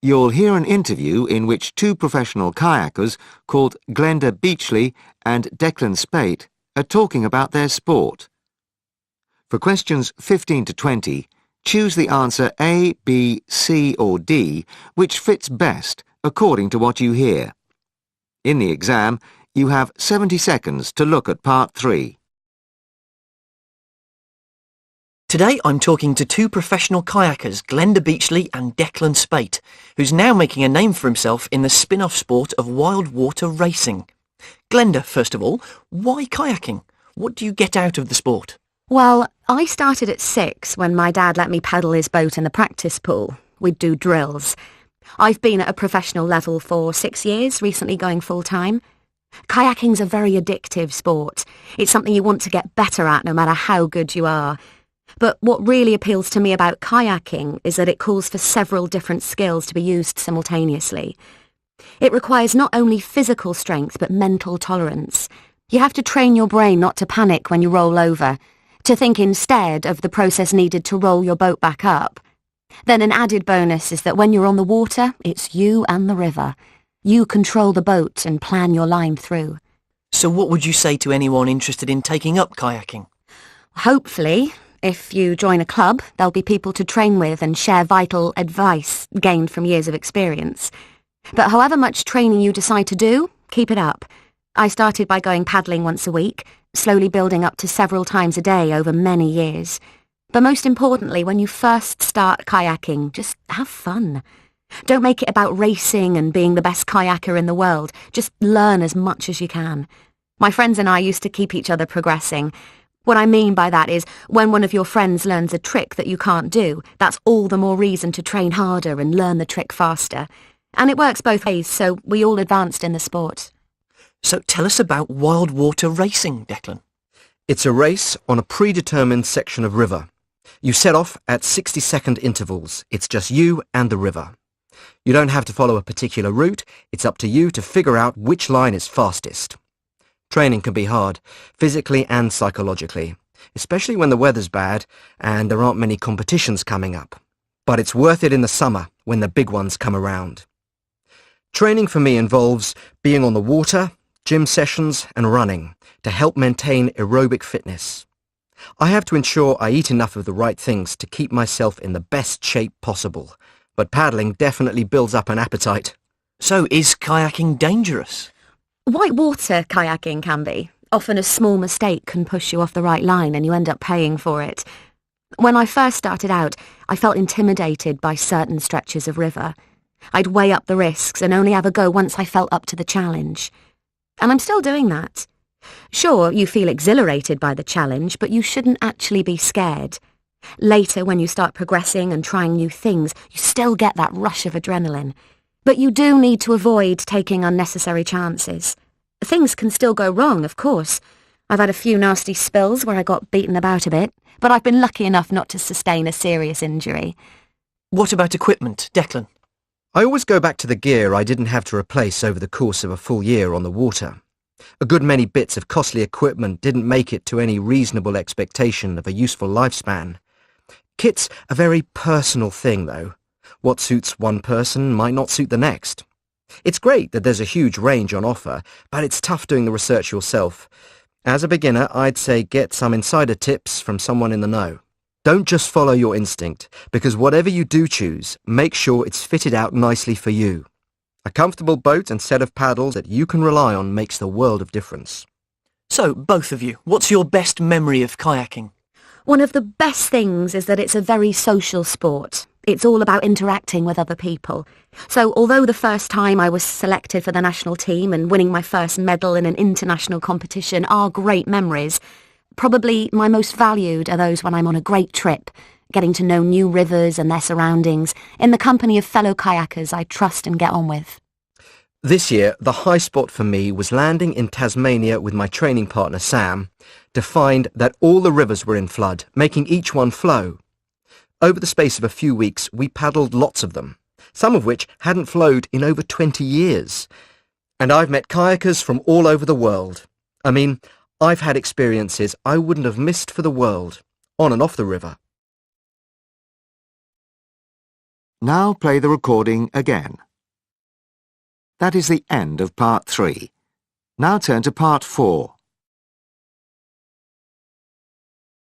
You'll hear an interview in which two professional kayakers called Glenda Beachley and Declan Spate are talking about their sport. For questions 15 to 20, choose the answer A, B, C or D, which fits best according to what you hear. In the exam, you have 70 seconds to look at Part 3. Today I'm talking to two professional kayakers, Glenda Beachley and Declan Spate, who's now making a name for himself in the spin-off sport of wild water racing. Glenda, first of all, why kayaking? What do you get out of the sport? Well, I started at 6 when my dad let me paddle his boat in the practice pool. We'd do drills. I've been at a professional level for 6 years, recently going full-time. Kayaking's a very addictive sport. It's something you want to get better at no matter how good you are. But what really appeals to me about kayaking is that it calls for several different skills to be used simultaneously. It requires not only physical strength but mental tolerance. You have to train your brain not to panic when you roll over, to think instead of the process needed to roll your boat back up. Then an added bonus is that when you're on the water, it's you and the river. You control the boat and plan your line through. So what would you say to anyone interested in taking up kayaking? Hopefully, if you join a club, there'll be people to train with and share vital advice gained from years of experience. But however much training you decide to do, keep it up. I started by going paddling once a week, slowly building up to several times a day over many years. But most importantly, when you first start kayaking, just have fun. Don't make it about racing and being the best kayaker in the world. Just learn as much as you can. My friends and I used to keep each other progressing. What I mean by that is, when one of your friends learns a trick that you can't do, that's all the more reason to train harder and learn the trick faster. And it works both ways, so we all advanced in the sport. So tell us about wild water racing, Declan. It's a race on a predetermined section of river. You set off at 60-second intervals. It's just you and the river. You don't have to follow a particular route. It's up to you to figure out which line is fastest. Training can be hard, physically and psychologically, especially when the weather's bad and there aren't many competitions coming up. But it's worth it in the summer when the big ones come around. Training for me involves being on the water, gym sessions and running to help maintain aerobic fitness. I have to ensure I eat enough of the right things to keep myself in the best shape possible, but paddling definitely builds up an appetite. So is kayaking dangerous? Whitewater kayaking can be. Often a small mistake can push you off the right line and you end up paying for it. When I first started out, I felt intimidated by certain stretches of river. I'd weigh up the risks and only have a go once I felt up to the challenge. And I'm still doing that. Sure, you feel exhilarated by the challenge, but you shouldn't actually be scared. Later, when you start progressing and trying new things, you still get that rush of adrenaline. But you do need to avoid taking unnecessary chances. Things can still go wrong, of course. I've had a few nasty spills where I got beaten about a bit, but I've been lucky enough not to sustain a serious injury. What about equipment, Declan? I always go back to the gear I didn't have to replace over the course of a full year on the water. A good many bits of costly equipment didn't make it to any reasonable expectation of a useful lifespan. Kit's a very personal thing, though. What suits one person might not suit the next. It's great that there's a huge range on offer, but it's tough doing the research yourself. As a beginner, I'd say get some insider tips from someone in the know. Don't just follow your instinct, because whatever you do choose, make sure it's fitted out nicely for you. A comfortable boat and set of paddles that you can rely on makes the world of difference. So, both of you, what's your best memory of kayaking? One of the best things is that it's a very social sport. It's all about interacting with other people. So although the first time I was selected for the national team and winning my first medal in an international competition are great memories, probably my most valued are those when I'm on a great trip, getting to know new rivers and their surroundings, in the company of fellow kayakers I trust and get on with. This year, the high spot for me was landing in Tasmania with my training partner Sam to find that all the rivers were in flood, making each one flow. Over the space of a few weeks, we paddled lots of them, some of which hadn't flowed in over 20 years. And I've met kayakers from all over the world. I mean, I've had experiences I wouldn't have missed for the world, on and off the river. Now play the recording again. That is the end of part 3. Now turn to part 4.